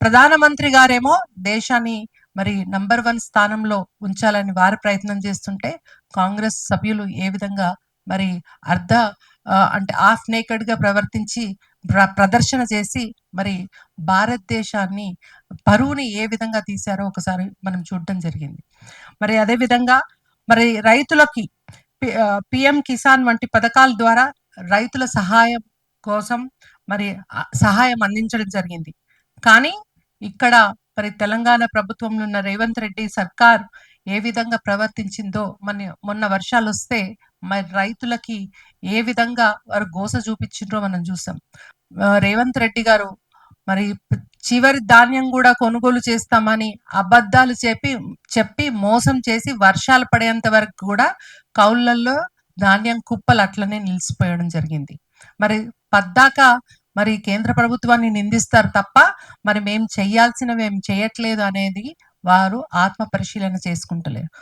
ప్రధానమంత్రి గారేమో దేశాన్ని మరి నంబర్ 1 స్థానంలో ఉంచాలని వారు ప్రయత్నం చేస్తుంటే, కాంగ్రెస్ సభ్యులు ఏ విధంగా మరి అర్ధ అంటే హాఫ్ నేకెడ్‌గా ప్రవర్తించి ప్రదర్శన చేసి మరి భారతదేశాన్ని పరువుని ఏ విధంగా తీశారో ఒకసారి మనం చూడడం జరిగింది. మరి అదే విధంగా మరి రైతులకి పీఎం కిసాన్ వంటి పథకాల ద్వారా రైతుల సహాయం కోసం మరి సహాయం అందించడం జరిగింది. కానీ ఇక్కడ మరి తెలంగాణ ప్రభుత్వంలో ఉన్న రేవంత్ రెడ్డి సర్కార్ ఏ విధంగా ప్రవర్తించిందో మొన్న వర్షాలొస్తే మరి రైతులకి ఏ విధంగా వారు గోస చూపించిండ్రో మనం చూసాం. రేవంత్ రెడ్డి గారు మరి చివరి ధాన్యం కూడా కొనుగోలు చేస్తామని అబద్ధాలు చెప్పి మోసం చేసి వర్షాలు పడేంత వరకు కూడా కౌళ్ళల్లో ధాన్యం కుప్పలు అట్లనే నిలిచిపోయడం జరిగింది. మరి పద్దాక మరి కేంద్ర ప్రభుత్వాన్ని నిందిస్తారు తప్ప మరి మేము చేయాల్సినవి ఏం చేయట్లేదు అనేది వారు ఆత్మ పరిశీలన చేసుకుంటలేరు.